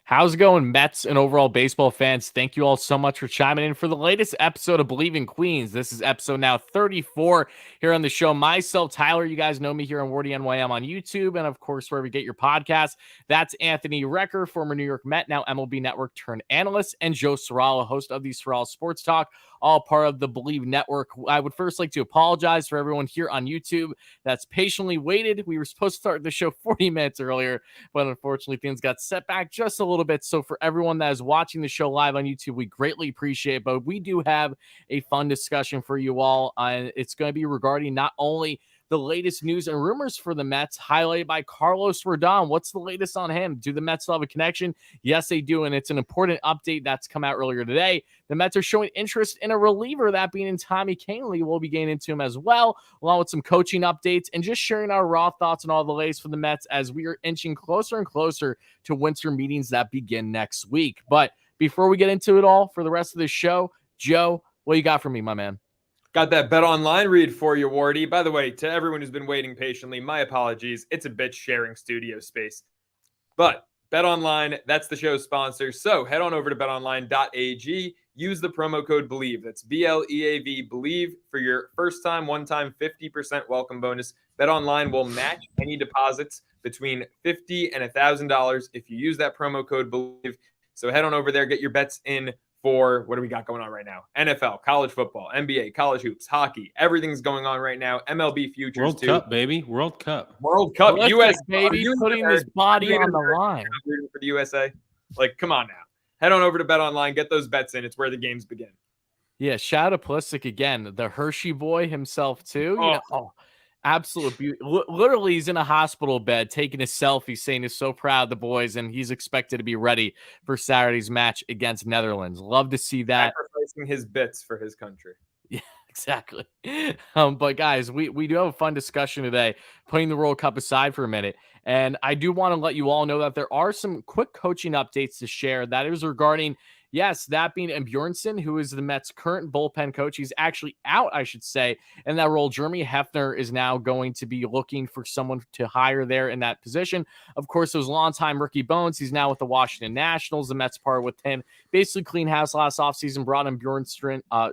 How's it going, Mets and overall baseball fans? Thank you all so much for chiming in for the latest episode of Bleav in Queens. This is episode now 34 here on the show. Myself, Tyler, you guys know me here on WardyNYM on YouTube, and of course, wherever you get your podcasts. That's Anthony Recker, former New York Met, now MLB Network turned analyst, and Joe Serralo, host of the Serralo Sports Talk, all part of the Bleav Network. I would first like to apologize for everyone here on YouTube that's patiently waited. We were supposed to start the show 40 minutes earlier, but unfortunately things got set back just a little bit. So for everyone that is watching the show live on YouTube, we greatly appreciate it. But we do have a fun discussion for you all. It's going to be regarding not only the latest news and rumors for the Mets, highlighted by Carlos Rodon. What's the latest on him? Do the Mets still have a connection? Yes, they do, and it's an important update that's come out earlier today. The Mets are showing interest in a reliever, that being in Tommy Kahnle. We'll be getting into him as well, along with some coaching updates and just sharing our raw thoughts on all the latest for the Mets as we are inching closer and closer to winter meetings that begin next week. But before we get into it all for the rest of the show, Joe, what you got for me, my man? Got that Bet Online read for you, Wardy. By the way, to everyone who's been waiting patiently, my apologies. It's a bit sharing studio space. But Bet Online, that's the show's sponsor. So head on over to betonline.ag. Use the promo code Bleav. That's BLEAV, Bleav, for your first time, one-time 50% welcome bonus. Bet Online will match any deposits between $50 and $1,000 if you use that promo code Bleav. So head on over there, get your bets in for what do we got going on right now? NFL, college football, NBA, college hoops, hockey. Everything's going on right now. MLB futures World too. Cup, baby. World Cup. US, baby, putting his body on the line. Rooting for the USA. Like, come on now. Head on over to Bet Online. Get those bets in. It's where the games begin. Yeah, shout out to Pulisic again. The Hershey boy himself, too. Absolute beauty. Literally, he's in a hospital bed taking a selfie saying he's so proud of the boys and he's expected to be ready for Saturday's match against Netherlands. Love to see that. Sacrificing his bits for his country. Yeah, exactly. But guys, we do have a fun discussion today, putting the World Cup aside for a minute. And I do want to let you all know that there are some quick coaching updates to share. That is regarding, yes, that being Bjornsson, who is the Mets' current bullpen coach. He's actually out, I should say, in that role. Jeremy Hefner is now going to be looking for someone to hire there in that position. Of course, it was longtime Ricky Bones. He's now with the Washington Nationals. The Mets part with him. Basically clean house last offseason, brought in Bjornsson. I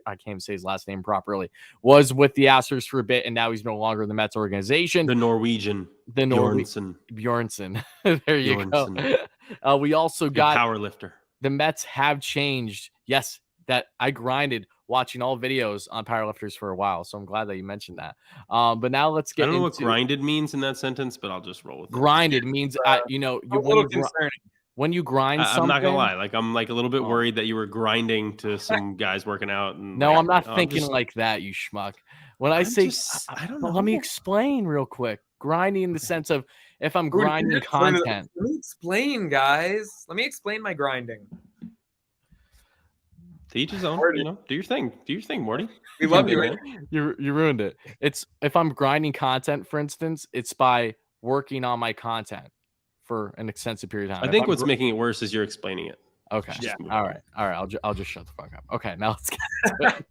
can't even say his last name properly. Was with the Astros for a bit, and now he's no longer in the Mets organization. The Norwegian. Bjornsson. There you Bjornsson. Go. We also got power lifter. The Mets have changed. Yes, that I grinded watching all videos on powerlifters for a while, so I'm glad that you mentioned that. But now let's get. I don't know what grinded means in that sentence, but I'll just roll with it. Grinded means when you grind something. I'm not gonna lie, I'm a little bit worried that you were grinding to some guys working out. And no, I'm not thinking like that, you schmuck. When I say, I don't know. Let me explain real quick. Grinding in the sense of if I'm grinding content. Let me explain, guys. Let me explain my grinding. To each his own. Do your thing. Do your thing, Morty. We love you, man. You ruined it. It's if I'm grinding content, for instance, it's by working on my content for an extensive period of time. I think what's making it worse is you're explaining it. Okay. Yeah. All right. I'll just shut the fuck up. Okay. Now let's get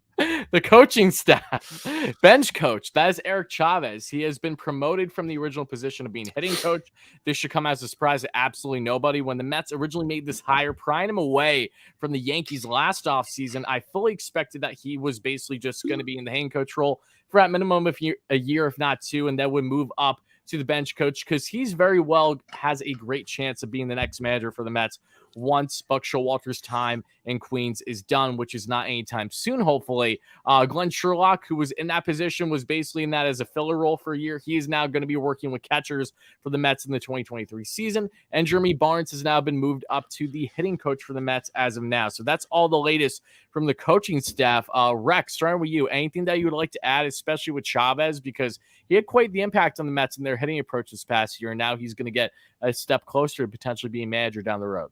the coaching staff. Bench coach. That is Eric Chavez. He has been promoted from the original position of being hitting coach. This should come as a surprise to absolutely nobody. When the Mets originally made this hire, prying him away from the Yankees last offseason, I fully expected that he was basically just going to be in the hitting coach role for at minimum a year, if not two, and then would move up to the bench coach because he's very well has a great chance of being the next manager for the Mets once Buck Showalter's time in Queens is done, which is not anytime soon, hopefully. Glenn Sherlock, who was in that position, was basically in that as a filler role for a year. He is now going to be working with catchers for the Mets in the 2023 season. And Jeremy Barnes has now been moved up to the hitting coach for the Mets as of now. So that's all the latest from the coaching staff. Rex, starting with you, anything that you would like to add, especially with Chavez, because he had quite the impact on the Mets in their hitting approach this past year, and now he's going to get a step closer to potentially being manager down the road.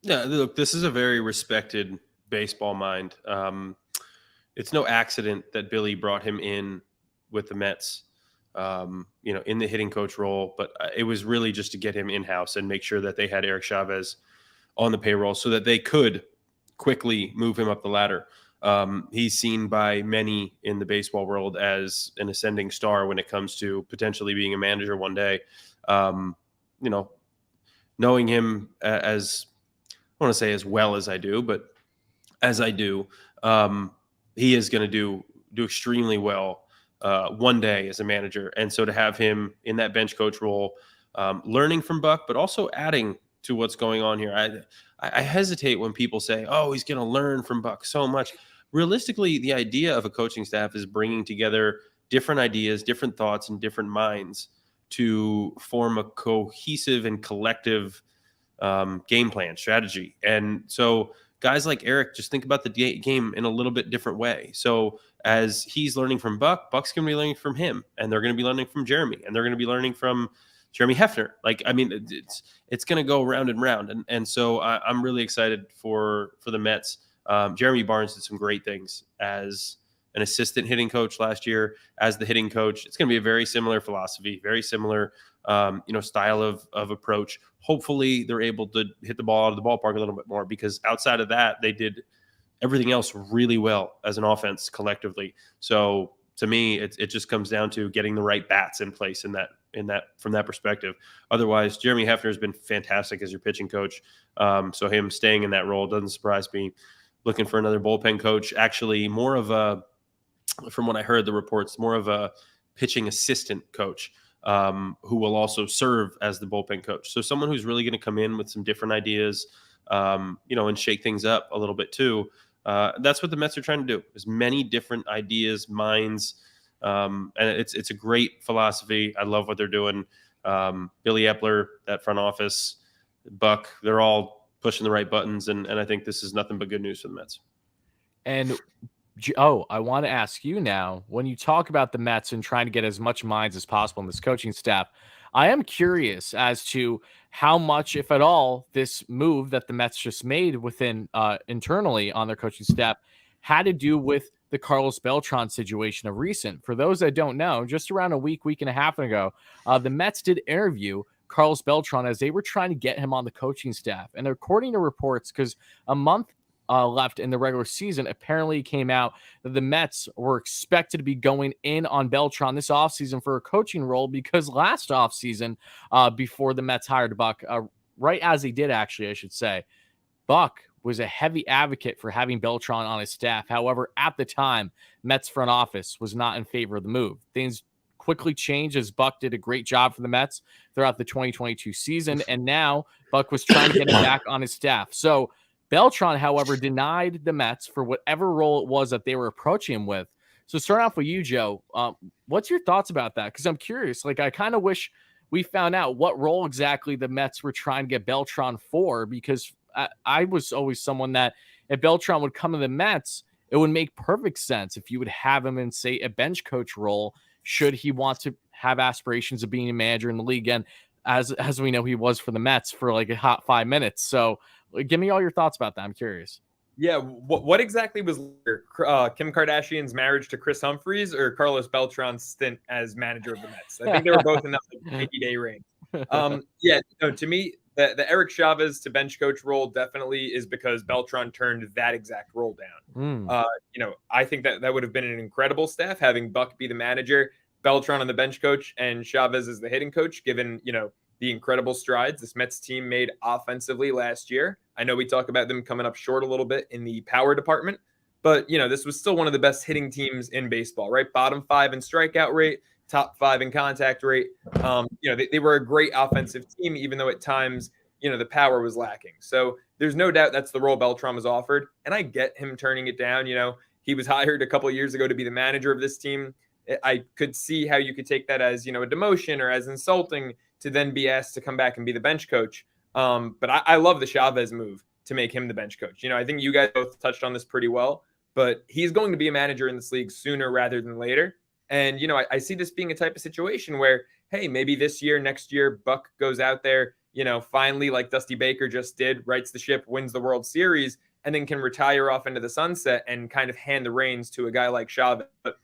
Yeah, look, this is a very respected baseball mind. It's no accident that Billy brought him in with the Mets, in the hitting coach role, but it was really just to get him in-house and make sure that they had Eric Chavez on the payroll so that they could quickly move him up the ladder. He's seen by many in the baseball world as an ascending star when it comes to potentially being a manager one day. knowing him as I want to say as well as I do, but as I do, he is going to do extremely well one day as a manager. And so to have him in that bench coach role, learning from Buck, but also adding to what's going on here. I hesitate when people say, "Oh, he's going to learn from Buck so much." Realistically, the idea of a coaching staff is bringing together different ideas, different thoughts, and different minds to form a cohesive and collective game plan strategy. And so guys like Eric just think about the game in a little bit different way. So as he's learning from Buck, Buck's going to be learning from him, and they're going to be learning from Jeremy, and they're going to be learning from Jeremy Hefner. Like, I mean, it's going to go round and round. And so I'm really excited for the Mets. Jeremy Barnes did some great things as an assistant hitting coach last year. As the hitting coach, it's going to be a very similar philosophy, very similar style of approach. Hopefully they're able to hit the ball out of the ballpark a little bit more, because outside of that, they did everything else really well as an offense collectively. So to me, it just comes down to getting the right bats in place in that from that perspective. Otherwise, Jeremy Hefner has been fantastic as your pitching coach. So him staying in that role doesn't surprise me. Looking for another bullpen coach, actually more of a, from what I heard the reports, more of a pitching assistant coach who will also serve as the bullpen coach. So someone who's really going to come in with some different ideas, and shake things up a little bit too. That's what the Mets are trying to do, as many different ideas, minds. And it's a great philosophy. I love what they're doing. Billy Epler, that front office, Buck, they're all pushing the right buttons. And I think this is nothing but good news for the Mets. And I want to ask you now, when you talk about the Mets and trying to get as much minds as possible in this coaching staff, I am curious as to how much, if at all, this move that the Mets just made within internally on their coaching staff had to do with the Carlos Beltran situation of recent. For those that don't know, just around a week and a half ago, the Mets did interview Carlos Beltran as they were trying to get him on the coaching staff. And according to reports, because a month left in the regular season, apparently came out that the Mets were expected to be going in on Beltran this offseason for a coaching role, because last offseason, before the Mets hired Buck, right as he did, actually, I should say, Buck was a heavy advocate for having Beltran on his staff. However, at the time, Mets front office was not in favor of the move. Things quickly changed as Buck did a great job for the Mets throughout the 2022 season, and now Buck was trying to get him back on his staff. So Beltran, however, denied the Mets for whatever role it was that they were approaching him with. So starting off with you, Joe, what's your thoughts about that? Because I'm curious. Like, I kind of wish we found out what role exactly the Mets were trying to get Beltran for, because I was always someone that if Beltran would come to the Mets, it would make perfect sense if you would have him in, say, a bench coach role, should he want to have aspirations of being a manager in the league. And as we know, he was for the Mets for like a hot 5 minutes. So give me all your thoughts about that. I'm curious. Yeah, what exactly was Kim Kardashian's marriage to Chris Humphries or Carlos Beltran's stint as manager of the Mets? I think they were both in that 80-day range. To me, the Eric Chavez to bench coach role definitely is because Beltran turned that exact role down. I think that would have been an incredible staff, having Buck be the manager, Beltran on the bench coach, and Chavez as the hitting coach, given, the incredible strides this Mets team made offensively last year. I know we talk about them coming up short a little bit in the power department, but, this was still one of the best hitting teams in baseball, right? Bottom 5 in strikeout rate, top 5 in contact rate. They were a great offensive team, even though at times, the power was lacking. So there's no doubt that's the role Beltran was offered. And I get him turning it down. He was hired a couple of years ago to be the manager of this team. I could see how you could take that as, a demotion or as insulting to then be asked to come back and be the bench coach. But I love the Chavez move to make him the bench coach. I think you guys both touched on this pretty well, but he's going to be a manager in this league sooner rather than later. And, I see this being a type of situation where, hey, maybe this year, next year, Buck goes out there, finally, like Dusty Baker just did, rights the ship, wins the World Series, and then can retire off into the sunset and kind of hand the reins to a guy like Chavez. But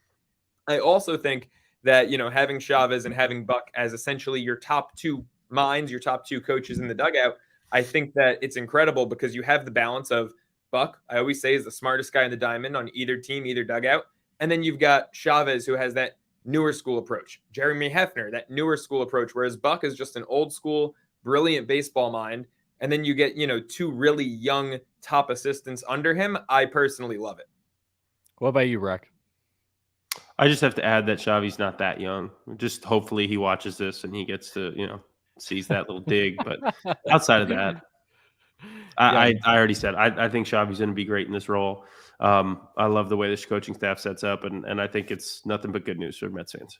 I also think that, having Chavez and having Buck as essentially your top 2 minds, your top 2 coaches in the dugout, I think that it's incredible because you have the balance of Buck, I always say, is the smartest guy in the diamond on either team, either dugout. And then you've got Chavez, who has that newer school approach. Jeremy Hefner, that newer school approach, whereas Buck is just an old school brilliant baseball mind, and then you get, two really young top assistants under him. I personally love it. What about you, Rec? I just have to add that Xavi's not that young. Just hopefully he watches this and he gets to, sees that little dig. But outside of that, I already said I think Xavi's going to be great in this role. I love the way this coaching staff sets up, and I think it's nothing but good news for Mets fans.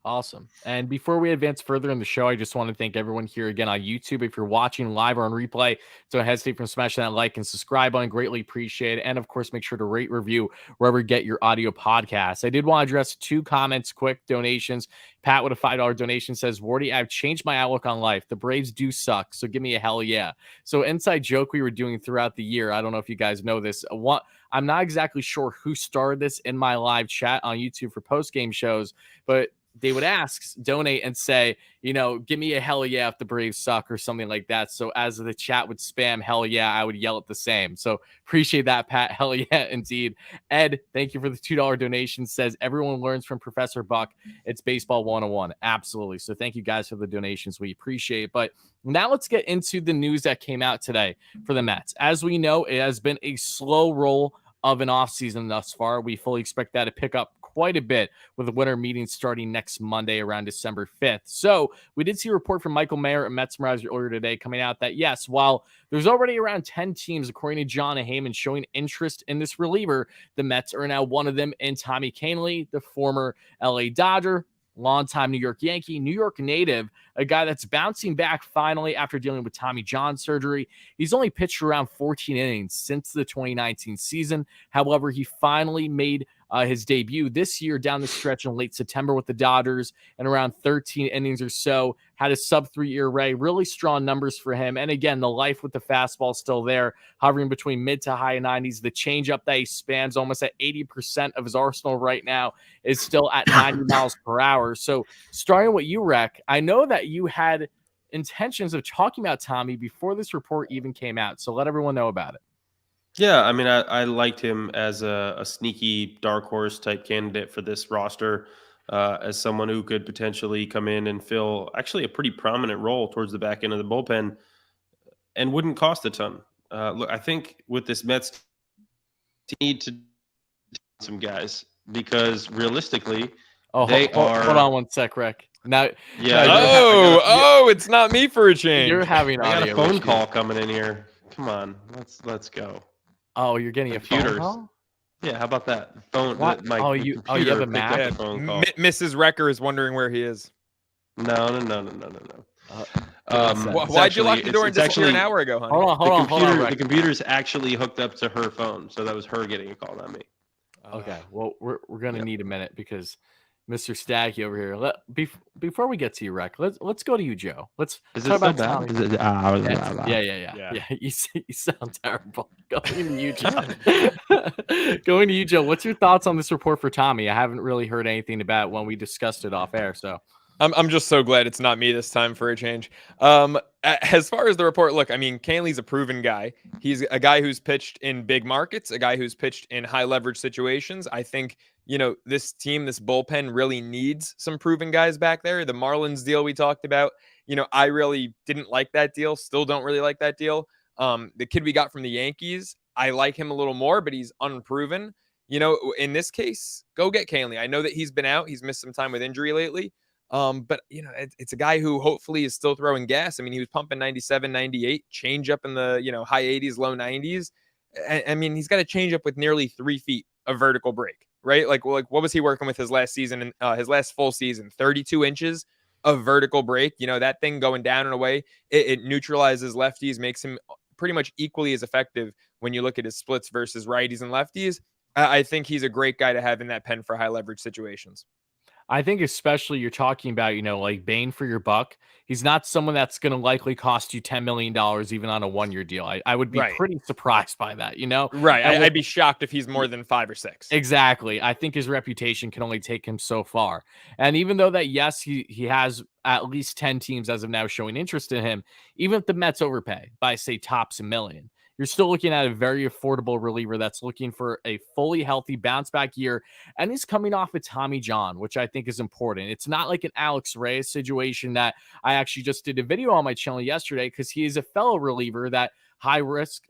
Awesome. And before we advance further in the show, I just want to thank everyone here again on YouTube. If you're watching live or on replay, don't hesitate from smashing that like and subscribe button. Greatly appreciate it. And of course, make sure to rate, review wherever you get your audio podcasts. I did want to address 2 comments, quick donations. Pat with a $5 donation says, Wardy, I've changed my outlook on life. The Braves do suck, so give me a hell yeah. So inside joke we were doing throughout the year. I don't know if you guys know this. I'm not exactly sure who started this in my live chat on YouTube for post-game shows, but they would ask, donate, and say, give me a hell yeah if the Braves suck or something like that. So as the chat would spam hell yeah, I would yell at the same. So appreciate that, Pat. Hell yeah, indeed. Ed, thank you for the $2 donation. Says everyone learns from Professor Buck. It's baseball 101. Absolutely. So thank you guys for the donations. We appreciate it. But now let's get into the news that came out today for the Mets. As we know, it has been a slow roll of an offseason thus far. We fully expect that to pick up quite a bit with the winter meeting starting next Monday around December 5th. So we did see a report from Michael Mayer and Mets Merizer earlier today coming out that, yes, while there's already around 10 teams, according to John Heyman, showing interest in this reliever, the Mets are now one of them in Tommy Kahnle, the former LA Dodger, longtime New York Yankee, New York native, a guy that's bouncing back finally after dealing with Tommy John surgery. He's only pitched around 14 innings since the 2019 season. However, he finally made his debut this year down the stretch in late September with the Dodgers, and around 13 innings or so, had a sub-3 ERA, really strong numbers for him. And again, the life with the fastball still there, hovering between mid to high 90s. The changeup that he spans almost at 80% of his arsenal right now is still at 90 miles per hour. So starting with you, Rec, I know that you had intentions of talking about Tommy before this report even came out. So let everyone know about it. Yeah, I mean, I liked him as a sneaky dark horse type candidate for this roster, as someone who could potentially come in and fill actually a pretty prominent role towards the back end of the bullpen and wouldn't cost a ton. Look, I think with this Mets need to some guys because realistically, hold on one sec, Rec. Now, it's not me for a change. You're having I got audio a phone issues. call coming in here. Come on, let's go. Oh, you're getting Computers. a phone call? Yeah, how about that? Phone. What? You have a Mac? Picked up the phone call. Mrs. Wrecker is wondering where he is. No. Why'd you lock the door and disappear an hour ago, honey? Hold on. The computer's actually hooked up to her phone, so that was her getting a call, not me. Okay, well, we're gonna need a minute because Mr. Staggy over here. Before we get to you, Rec, let's go to you, Joe. Let's talk about Tommy. Yeah. You sound terrible. Going to you, Joe. What's your thoughts on this report for Tommy? I haven't really heard anything about it when we discussed it off air. So I'm just so glad it's not me this time for a change. As far as the report, look, I mean, Kahnle's a proven guy. He's a guy who's pitched in big markets, a guy who's pitched in high leverage situations. I think, this team, this bullpen really needs some proven guys back there. The Marlins deal we talked about, I really didn't like that deal. Still don't really like that deal. The kid we got from the Yankees, I like him a little more, but he's unproven. In this case, go get Kahnle. I know that he's been out. He's missed some time with injury lately. But it's a guy who hopefully is still throwing gas. I mean, he was pumping 97, 98, change up in the, high 80s, low 90s. I mean, he's got a change up with nearly 3 feet of vertical break, right? Like what was he working with his last season and his last full season? 32 inches of vertical break. That thing going down and away, it neutralizes lefties, makes him pretty much equally as effective when you look at his splits versus righties and lefties. I think he's a great guy to have in that pen for high leverage situations. I think especially you're talking about, like bang for your buck. He's not someone that's going to likely cost you $10 million even on a 1-year deal. I would be pretty surprised by that, Right. I'd be shocked if he's more than 5 or 6. Exactly. I think his reputation can only take him so far. And even though that, yes, he has at least 10 teams as of now showing interest in him, even if the Mets overpay by, say, tops $1 million, you're still looking at a very affordable reliever that's looking for a fully healthy bounce back year. And he's coming off a Tommy John, which I think is important. It's not like an Alex Reyes situation that I actually just did a video on my channel yesterday, because he is a fellow reliever that high risk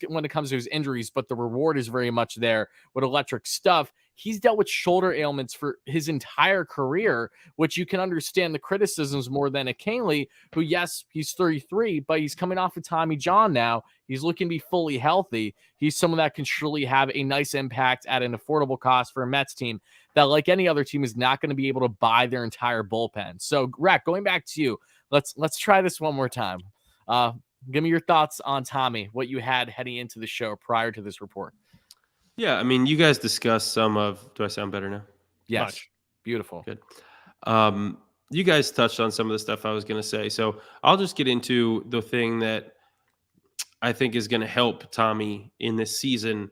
when it comes to his injuries, but the reward is very much there with electric stuff. He's dealt with shoulder ailments for his entire career, which you can understand the criticisms more than a Kahnle, who, yes, he's 33, but he's coming off of Tommy John now. He's looking to be fully healthy. He's someone that can surely have a nice impact at an affordable cost for a Mets team that, like any other team, is not going to be able to buy their entire bullpen. So, Rack, going back to you, let's try this one more time. Give me your thoughts on Tommy, what you had heading into the show prior to this report. Yeah, I mean, you guys discussed some of. Do I sound better now? Yes. Much. Beautiful. Good. You guys touched on some of the stuff I was going to say. So I'll just get into the thing that I think is going to help Tommy in this season.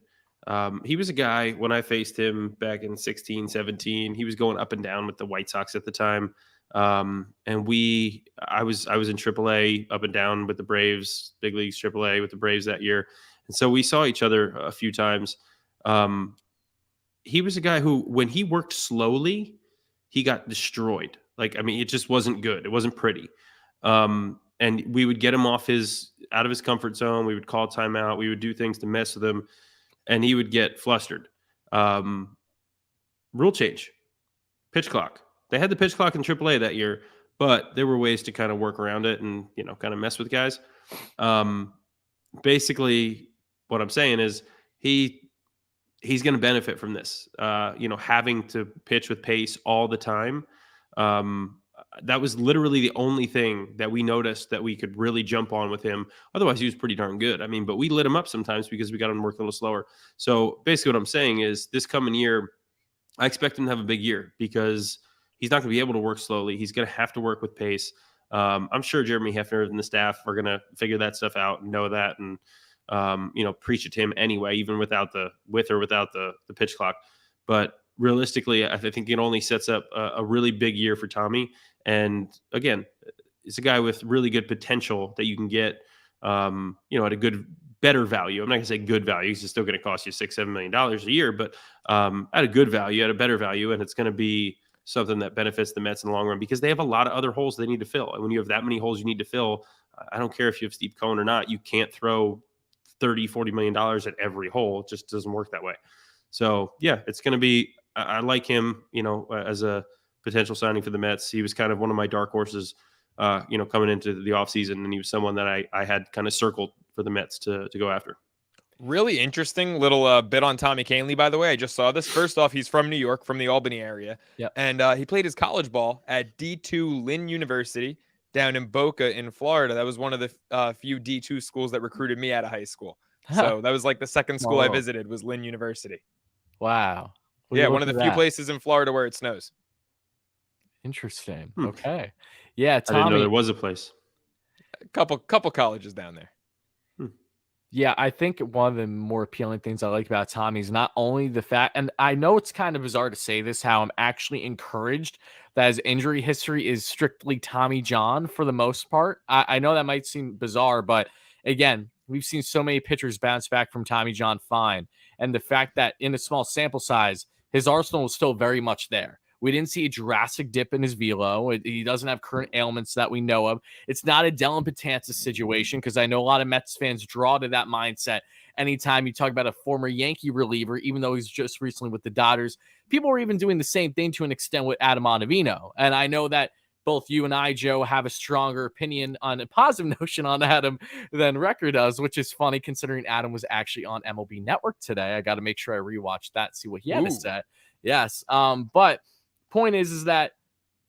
He was a guy, when I faced him back in 16, 17, he was going up and down with the White Sox at the time. And I was in AAA, up and down with the Braves, big leagues AAA with the Braves that year. And so we saw each other a few times. He was a guy who, when he worked slowly, he got destroyed. Like, I mean, it just wasn't good. It wasn't pretty. And we would get him out of his comfort zone. We would call timeout. We would do things to mess with him, and he would get flustered. Rule change, pitch clock. They had the pitch clock in AAA that year, but there were ways to kind of work around it and, kind of mess with guys. Basically, what I'm saying is he's going to benefit from this, having to pitch with pace all the time. That was literally the only thing that we noticed that we could really jump on with him. Otherwise, he was pretty darn good. I mean, but we lit him up sometimes because we got him to work a little slower. So basically what I'm saying is, this coming year, I expect him to have a big year, because he's not going to be able to work slowly. He's going to have to work with pace. I'm sure Jeremy Hefner and the staff are going to figure that stuff out and know that, and preach it to him anyway, even with or without the pitch clock. But realistically, I think it only sets up a really big year for Tommy. And again, it's a guy with really good potential that you can get, at a better value. I'm not gonna say good value. He's still going to cost you $6-7 million a year, but at a good value, at a better value. And it's going to be something that benefits the Mets in the long run, because they have a lot of other holes they need to fill. And when you have that many holes you need to fill, I don't care if you have Steve Cohen or not, you can't throw $30-40 million at every hole. It just doesn't work that way. So yeah, it's going to be, I like him, as a potential signing for the Mets. He was kind of one of my dark horses, coming into the offseason, and he was someone that I had kind of circled for the Mets to go after. Really interesting little bit on Tommy Kahnle, by the way. I just saw this. First off, he's from New York, from the Albany area. Yep. And he played his college ball at D2 Lynn University down in Boca in Florida. That was one of the few D2 schools that recruited me out of high school. So that was like the second school I visited, was Lynn University. Wow. Yeah, one of the few places in Florida where it snows. Interesting. Okay. Yeah, Tommy, I didn't know there was a place. A couple colleges down there. Yeah, I think one of the more appealing things I like about Tommy is not only the fact, and I know it's kind of bizarre to say this, how I'm actually encouraged that his injury history is strictly Tommy John for the most part. I know that might seem bizarre, but again, we've seen so many pitchers bounce back from Tommy John fine. And the fact that in a small sample size, his arsenal was still very much there. We didn't see a drastic dip in his velo. He doesn't have current ailments that we know of. It's not a Dellin Betances situation, because I know a lot of Mets fans draw to that mindset anytime you talk about a former Yankee reliever, even though he's just recently with the Dodgers. People are even doing the same thing to an extent with Adam Ottavino. And I know that both you and I, Joe, have a stronger opinion on a positive notion on Adam than Record does, which is funny considering Adam was actually on MLB Network today. I got to make sure I rewatch that, see what he had to say. Yes. But point is that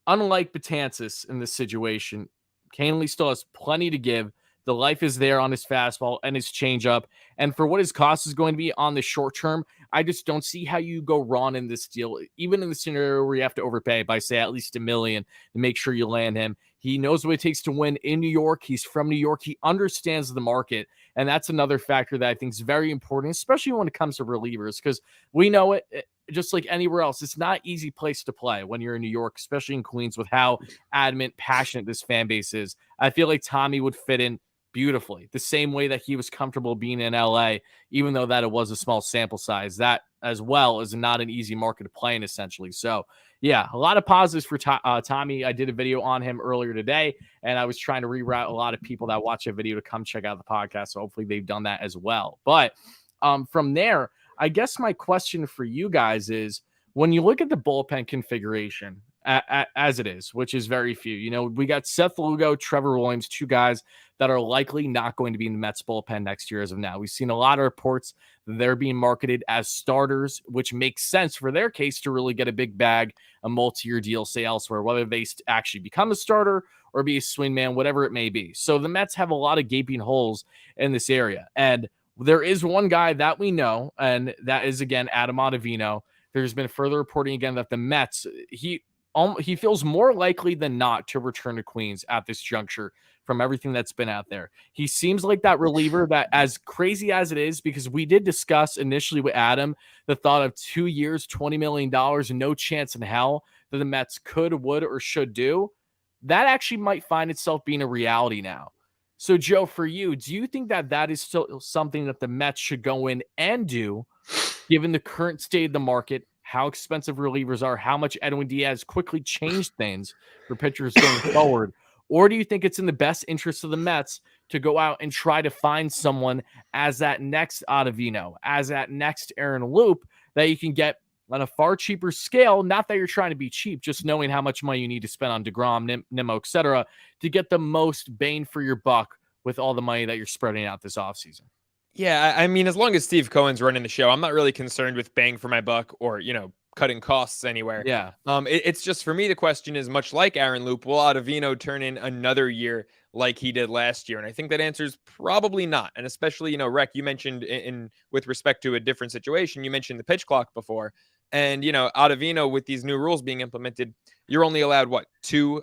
unlike Betances in this situation, Kahnle still has plenty to give. The life is there on his fastball and his changeup. And for what his cost is going to be on the short term, I just don't see how you go wrong in this deal, even in the scenario where you have to overpay by, say, at least $1 million to make sure you land him. He knows what it takes to win in New York. He's from New York. He understands the market. And that's another factor that I think is very important, especially when it comes to relievers, because we know it. Just like anywhere else, it's not an easy place to play when you're in New York, especially in Queens, with how adamant, passionate this fan base is. I feel like Tommy would fit in beautifully, the same way that he was comfortable being in LA, even though that it was a small sample size. That as well is not an easy market to play in, essentially. So yeah, a lot of positives for Tommy. I did a video on him earlier today, and I was trying to reroute a lot of people that watch a video to come check out the podcast. So hopefully they've done that as well. But from there, I guess my question for you guys is, when you look at the bullpen configuration as it is, which is very few, you know, we got Seth Lugo, Trevor Williams, two guys that are likely not going to be in the Mets bullpen next year as of now. We've seen a lot of reports that they're being marketed as starters, which makes sense for their case to really get a big bag, a multi-year deal, say elsewhere, whether they actually become a starter or be a swingman, whatever it may be. So the Mets have a lot of gaping holes in this area. And there is one guy that we know, and that is, again, Adam Ottavino. There's been further reporting again that the Mets, he feels more likely than not to return to Queens at this juncture from everything that's been out there. He seems like that reliever that, as crazy as it is, because we did discuss initially with Adam the thought of 2 years, $20 million, and no chance in hell that the Mets could, would, or should do. That actually might find itself being a reality now. So, Joe, for you, do you think that that is still something that the Mets should go in and do, given the current state of the market, how expensive relievers are, how much Edwin Diaz quickly changed things for pitchers going forward? Or do you think it's in the best interest of the Mets to go out and try to find someone as that next Ottavino, as that next Aaron Loop, that you can get on a far cheaper scale? Not that you're trying to be cheap, just knowing how much money you need to spend on DeGrom, Nimmo, etc., to get the most bang for your buck with all the money that you're spreading out this offseason. Yeah, I mean, as long as Steve Cohen's running the show, I'm not really concerned with bang for my buck or, cutting costs anywhere. Yeah. It's just, for me, the question is, much like Aaron Loop, will Ottavino turn in another year like he did last year? And I think that answer is probably not. And especially, Rec, you mentioned in with respect to a different situation, you mentioned the pitch clock before. And, Ottavino, with these new rules being implemented, you're only allowed, two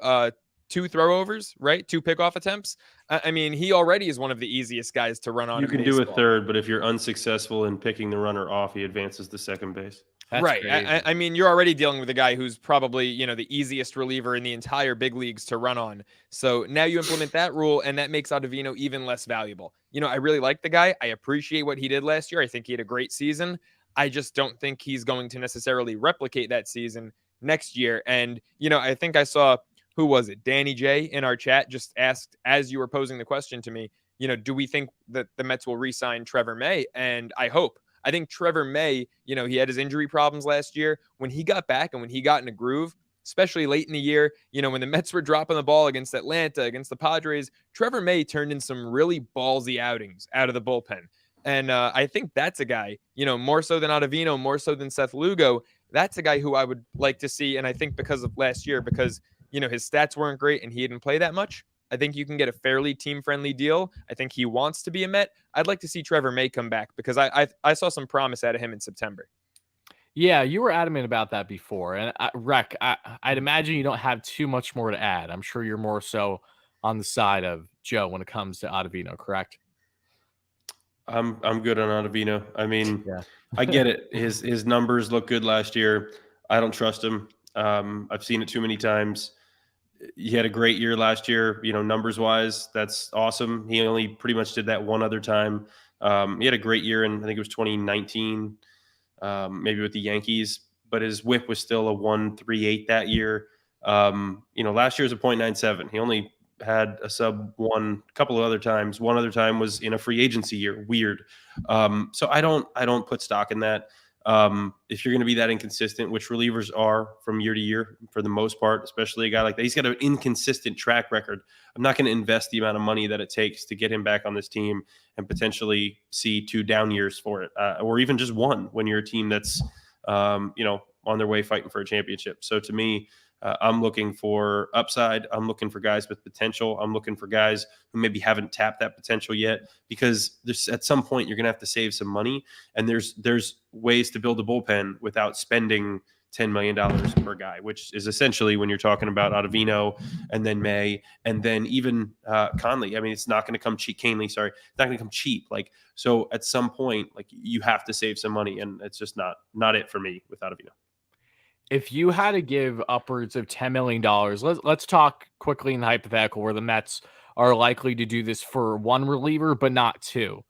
throwovers, right? 2 pickoff attempts. I mean, he already is one of the easiest guys to run on. You can do a third, but if you're unsuccessful in picking the runner off, he advances to second base. That's right. I mean, you're already dealing with a guy who's probably, the easiest reliever in the entire big leagues to run on. So now you implement that rule, and that makes Ottavino even less valuable. I really like the guy. I appreciate what he did last year. I think he had a great season. I just don't think he's going to necessarily replicate that season next year. And, I think I saw, who was it? Danny J in our chat just asked, as you were posing the question to me, do we think that the Mets will re-sign Trevor May? And I think Trevor May, he had his injury problems last year. When he got back and when he got in a groove, especially late in the year, when the Mets were dropping the ball against Atlanta, against the Padres, Trevor May turned in some really ballsy outings out of the bullpen. And I think that's a guy, more so than Ottavino, more so than Seth Lugo. That's a guy who I would like to see. And I think because of last year, because his stats weren't great and he didn't play that much, I think you can get a fairly team-friendly deal. I think he wants to be a Met. I'd like to see Trevor May come back because I saw some promise out of him in September. Yeah, you were adamant about that before. And Rec, I'd imagine you don't have too much more to add. I'm sure you're more so on the side of Joe when it comes to Ottavino, correct? I'm good on Ottavino. I mean, yeah. I get it. His numbers look good last year. I don't trust him. I've seen it too many times. He had a great year last year, numbers wise. That's awesome. He only pretty much did that one other time. He had a great year in, I think it was 2019, maybe with the Yankees, but his whip was still a 1.38 that year. Last year was a 0.97. He only had a sub one a couple of other times. One other time was in a free agency year. Weird. So I don't put stock in that. If you're going to be that inconsistent, which relievers are from year to year for the most part, especially a guy like that, he's got an inconsistent track record. I'm not going to invest the amount of money that it takes to get him back on this team and potentially see 2 down years for it, or even just 1 when you're a team that's, on their way fighting for a championship. So to me, I'm looking for upside. I'm looking for guys with potential. I'm looking for guys who maybe haven't tapped that potential yet, because there's, at some point you're going to have to save some money. And there's ways to build a bullpen without spending $10 million per guy, which is essentially when you're talking about Ottavino and then May and then even Kahnle. I mean, it's not going to come cheap. Kahnle, sorry, it's not going to come cheap. So at some point, you have to save some money, and it's just not it for me with Ottavino. If you had to give upwards of $10 million, let's talk quickly in the hypothetical where the Mets are likely to do this for one reliever, but not two.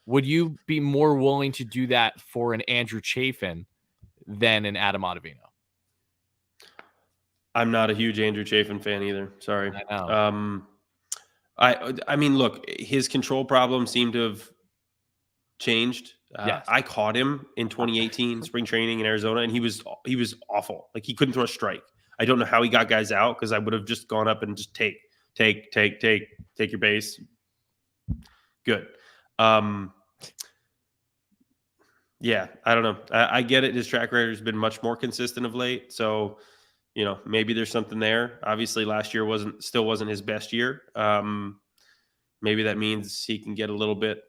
Would you be more willing to do that for an Andrew Chafin than an Adam Ottavino? I'm not a huge Andrew Chafin fan either. Sorry. I know. I mean, look, his control problems seem to have changed. Yes. I caught him in 2018 spring training in Arizona, and he was awful. Like, he couldn't throw a strike. I don't know how he got guys out, because I would have just gone up and just take your base. Good. Yeah, I don't know. I get it. His track record has been much more consistent of late. So, maybe there's something there. Obviously, last year still wasn't his best year. Maybe that means he can get a little bit,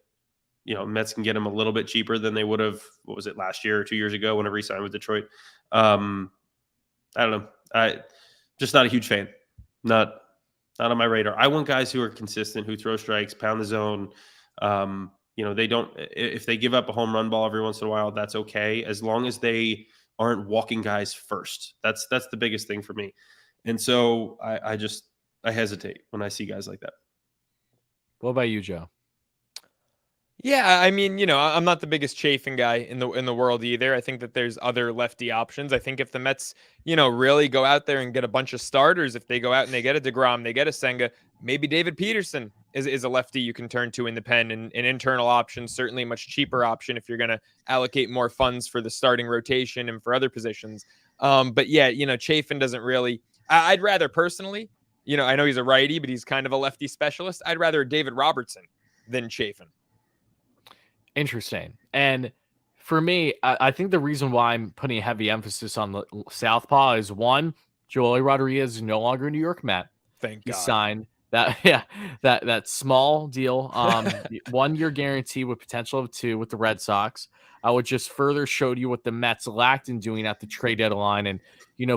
Mets can get him a little bit cheaper than they would have, what was it, last year or 2 years ago whenever he signed with Detroit. I don't know. Just not a huge fan. Not on my radar. I want guys who are consistent, who throw strikes, pound the zone. They don't, if they give up a home run ball every once in a while, that's okay, as long as they aren't walking guys first. That's the biggest thing for me. And so I hesitate when I see guys like that. What about you, Joe? Yeah, I mean, I'm not the biggest Chafin guy in the world either. I think that there's other lefty options. I think if the Mets, really go out there and get a bunch of starters, if they go out and they get a DeGrom, they get a Senga, maybe David Peterson is a lefty you can turn to in the pen, and an internal option, certainly a much cheaper option if you're going to allocate more funds for the starting rotation and for other positions. But yeah, Chafin doesn't really. I'd rather personally, I know he's a righty, but he's kind of a lefty specialist. I'd rather David Robertson than Chafin. Interesting. And for me, I think the reason why I'm putting a heavy emphasis on the southpaw is, one, Joely Rodriguez is no longer a New York Met. Thank He God. signed that small deal, 1 year guarantee with potential of 2 with the Red Sox. I would just further showed you what the Mets lacked in doing at the trade deadline, and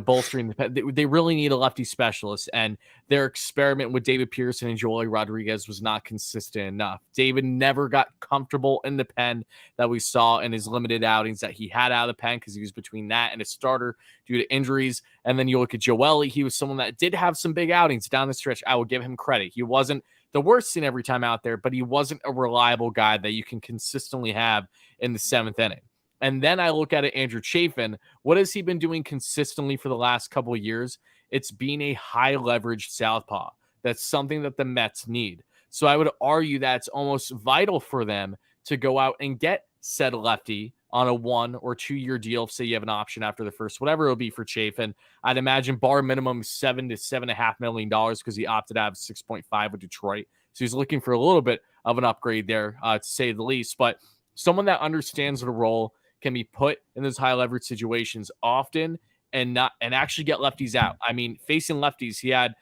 bolstering they really need a lefty specialist, and their experiment with David Pearson and Joely Rodriguez was not consistent enough. David never got comfortable in the pen that we saw in his limited outings that he had out of the pen, because he was between that and a starter due to injuries. And then you look at Joely, he was someone that did have some big outings down the stretch. I will give him credit. He wasn't the worst thing every time out there, but he wasn't a reliable guy that you can consistently have in the 7th inning. And then I look at it, Andrew Chafin. What has he been doing consistently for the last couple of years? It's being a high leverage southpaw. That's something that the Mets need. So I would argue that's almost vital for them to go out and get said lefty on a 1 or 2 year deal. Say you have an option after the first, whatever it'll be for Chafin. I'd imagine bar minimum $7 to $7.5 million, because he opted out of 6.5 with Detroit. So he's looking for a little bit of an upgrade there, to say the least. But someone that understands the role, can be put in those high leverage situations often, and actually get lefties out. I mean, facing lefties, he had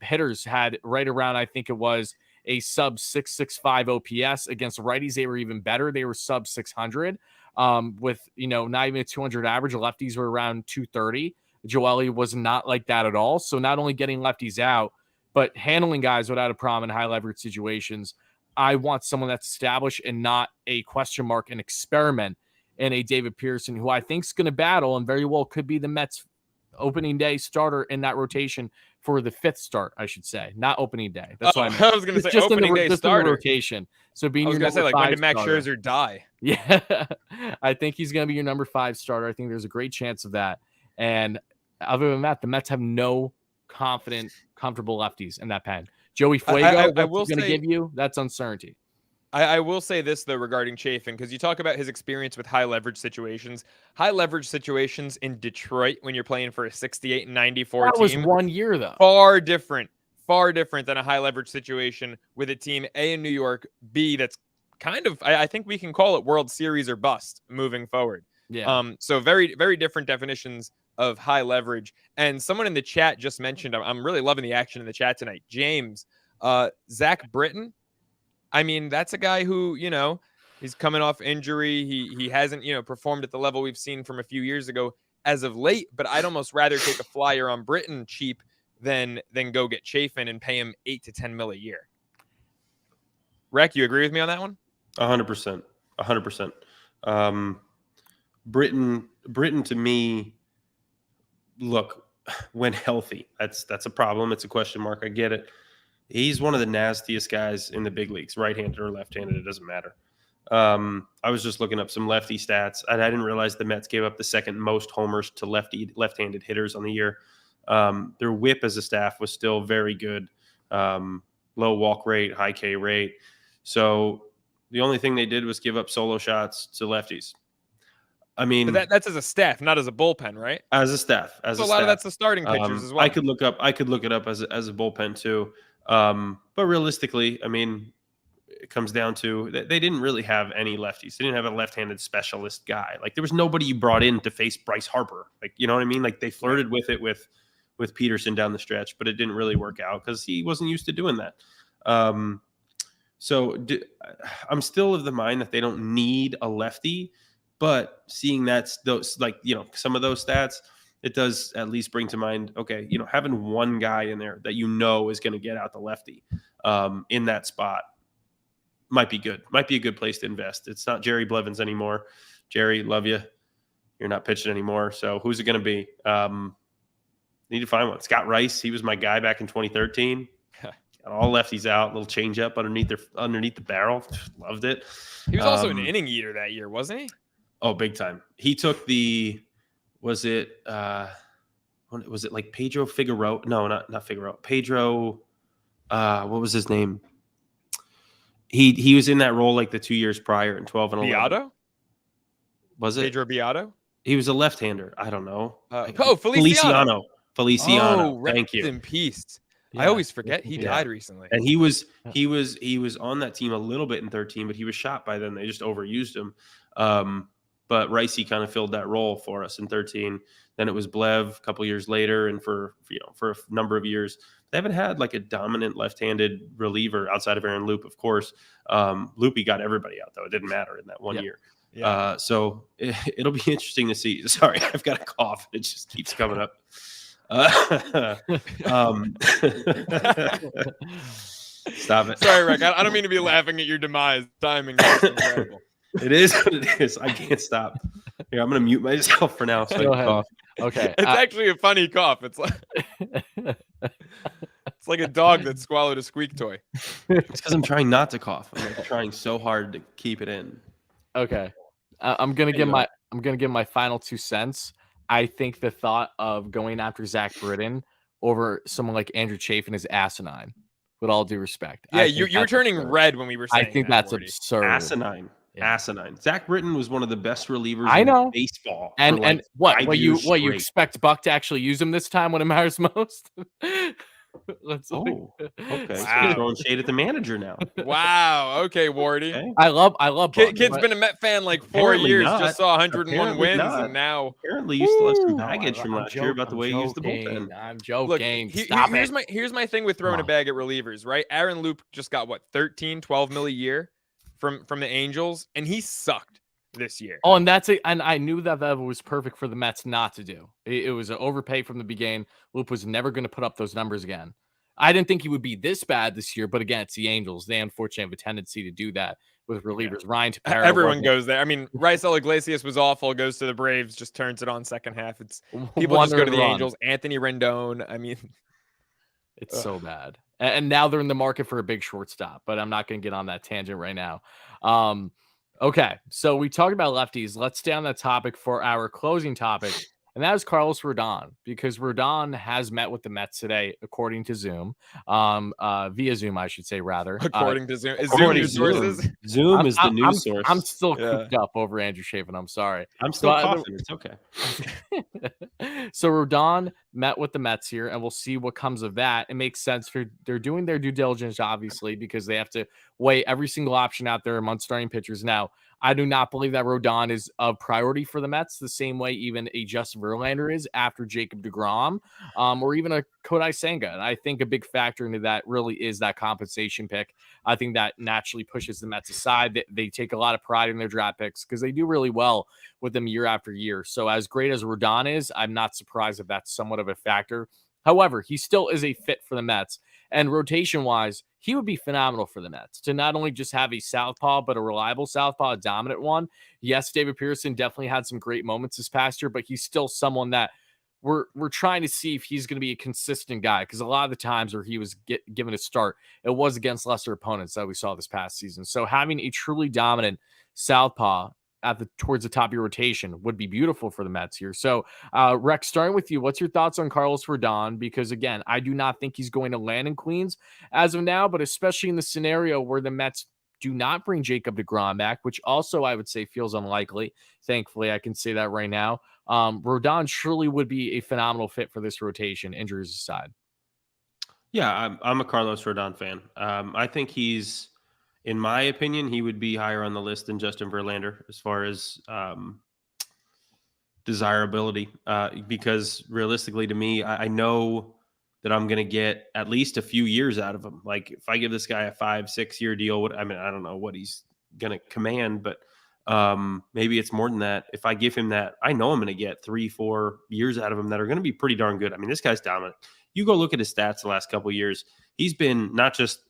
hitters had right around, I think it was a sub 665 OPS. Against righties, they were even better. They were sub 600 with, not even a 200 average. Lefties were around 230. Joely was not like that at all. So not only getting lefties out, but handling guys without a problem in high leverage situations. I want someone that's established and not a question mark, an experiment in a David Pearson, who I think is going to battle and very well could be the Mets opening day starter in that rotation for the 5th start, I should say, not opening day. That's what I meant. I was going to say just opening day starter. Rotation. So being I was your going to say, like, when did Max Scherzer die? Yeah, I think he's going to be your number 5 starter. I think there's a great chance of that. And other than that, the Mets have no comfortable lefties in that pen. Joey Fuego, I will going to give you, that's uncertainty. I will say this, though, regarding Chafin, because you talk about his experience with high leverage situations. High leverage situations in Detroit when you're playing for a 68 and 94 that team. Was 1 year, though. Far different than a high leverage situation with a team A in New York, B that's kind of, I think we can call it World Series or bust moving forward. Yeah. So very, very different definitions of high leverage. And someone in the chat just mentioned, I'm really loving the action in the chat tonight, James, Zach Britton. I mean, that's a guy who, he's coming off injury. He hasn't, performed at the level we've seen from a few years ago as of late, but I'd almost rather take a flyer on Britton cheap than go get Chafin and pay him $8 to $10 million a year. Rec, you agree with me on that one? 100%. 100%. Britton to me, look, when healthy, that's a problem. It's a question mark. I get it. He's one of the nastiest guys in the big leagues, right-handed or left-handed. It doesn't matter. I was just looking up some lefty stats, and I didn't realize the Mets gave up the second most homers to left-handed hitters on the year. Their whip as a staff was still very good. Low walk rate, high K rate. So the only thing they did was give up solo shots to lefties. I mean, but that's as a staff, not as a bullpen, right? As a staff, so a lot of that's the starting pitchers as well. I could look it up as a bullpen too. But realistically, I mean, it comes down to they didn't really have any lefties. They didn't have a left-handed specialist guy. Like there was nobody you brought in to face Bryce Harper. Like, you know what I mean? Like they flirted with it with Peterson down the stretch, but it didn't really work out because he wasn't used to doing that. So I'm still of the mind that they don't need a lefty, but seeing those, like, you know, some of those stats, it does at least bring to mind, okay, you know, having one guy in there that you know is going to get out the lefty in that spot might be good. Might be a good place to invest. It's not Jerry Blevins anymore. Jerry, love you. You're not pitching anymore. So who's it going to be? Need to find one. Scott Rice, he was my guy back in 2013. Got all lefties out, little change up underneath the barrel. Loved it. He was also an inning eater that year, wasn't he? Oh, big time. He took was it like Pedro Figueroa? No, not Figueroa. Pedro, what was his name? He was in that role like the 2 years prior in 12 and 11. Beato? Was it? Pedro Beato? He was a left-hander. I don't know. Feliciano. Feliciano. Thank you. Rest in peace. Yeah. I always forget he died recently. And he was on that team a little bit in 13, but he was shot by then. They just overused him. But Ricey kind of filled that role for us in 13. Then it was Bleav a couple years later, and for a number of years, they haven't had like a dominant left-handed reliever outside of Aaron Loup, of course. Loopy got everybody out though; it didn't matter in that one year. Yeah. So it'll be interesting to see. Sorry, I've got a cough; it just keeps coming up. Stop it. Sorry, Rick. I don't mean to be laughing at your demise. Timing is incredible. It is what it is. I can't stop. Here, I'm going to mute myself for now so I can cough. Okay. It's actually a funny cough. It's like it's like a dog that swallowed a squeak toy. It's because I'm trying not to cough. I'm like trying so hard to keep it in. Okay. I'm gonna give my final 2 cents. I think the thought of going after Zach Britton over someone like Andrew Chafin is asinine. With all due respect. Yeah, you were turning red when we were saying I think that's absurd. Asinine. Yeah. Asinine. Zach Britton was one of the best relievers in baseball. And what you expect Buck to actually use him this time when it matters most? Okay. Wow. So throwing shade at the manager now. Wow. Okay, Wardy. Okay. I love Buck. Kid's been a Met fan like 4 years. Just saw 101 wins, and now apparently you still have some baggage from last year about the way you used the bullpen. I'm joking. Look, here's my thing with throwing a bag at relievers, right? Aaron Loup just got what, 13-12 mil a year from the Angels, and he sucked this year. Oh, and and I knew that was perfect for the Mets not to do. It was an overpay from the beginning. Loup was never going to put up those numbers again. I didn't think he would be this bad this year, but again, it's the Angels. They unfortunately have a tendency to do that with relievers. Yeah. Ryan Tepera, everyone goes there. I mean, Raisel Iglesias was awful, goes to the Braves, just turns it on second half. It's people just go to the Angels. Anthony Rendon. I mean, it's so bad. And now they're in the market for a big shortstop, but I'm not going to get on that tangent right now. Okay, so we talked about lefties. Let's stay on that topic for our closing topic, and that is Carlos Rodon, because Rodon has met with the Mets today, according to Zoom, via Zoom, I should say, rather. According to Zoom. Is Zoom news sources? Zoom is the news source. I'm still cooped up over Andrew Chafin. I'm sorry. I'm still coughing. It's okay. So Rodon met with the Mets here, and we'll see what comes of that. It makes sense they're doing their due diligence, obviously, because they have to weigh every single option out there among starting pitchers. Now, I do not believe that Rodon is a priority for the Mets the same way even a Justin Verlander is after Jacob deGrom, or even a Kodai Senga. And I think a big factor into that really is that compensation pick. I think that naturally pushes the Mets aside. They take a lot of pride in their draft picks because they do really well with them year after year. So as great as Rodon is, I'm not surprised if that's somewhat of a factor. However, he still is a fit for the Mets. And rotation-wise, he would be phenomenal for the Mets to not only just have a southpaw, but a reliable southpaw, a dominant one. Yes, David Pearson definitely had some great moments this past year, but he's still someone that we're trying to see if he's going to be a consistent guy, because a lot of the times where he was given a start, it was against lesser opponents that we saw this past season. So having a truly dominant southpaw towards the top of your rotation would be beautiful for the Mets here. So Rex, starting with you, what's your thoughts on Carlos Rodon? Because again, I do not think he's going to land in Queens as of now, but especially in the scenario where the Mets do not bring Jacob deGrom back, which also I would say feels unlikely. Thankfully, I can say that right now. Rodon surely would be a phenomenal fit for this rotation, injuries aside. Yeah, I'm a Carlos Rodon fan. I think he's, in my opinion, he would be higher on the list than Justin Verlander as far as desirability. Because realistically, to me, I know that I'm going to get at least a few years out of him. Like if I give this guy a 5-6 year deal, I don't know what he's going to command, but maybe it's more than that. If I give him that, I know I'm going to get 3-4 years out of him that are going to be pretty darn good. I mean, this guy's dominant. You go look at his stats the last couple of years. He's been not just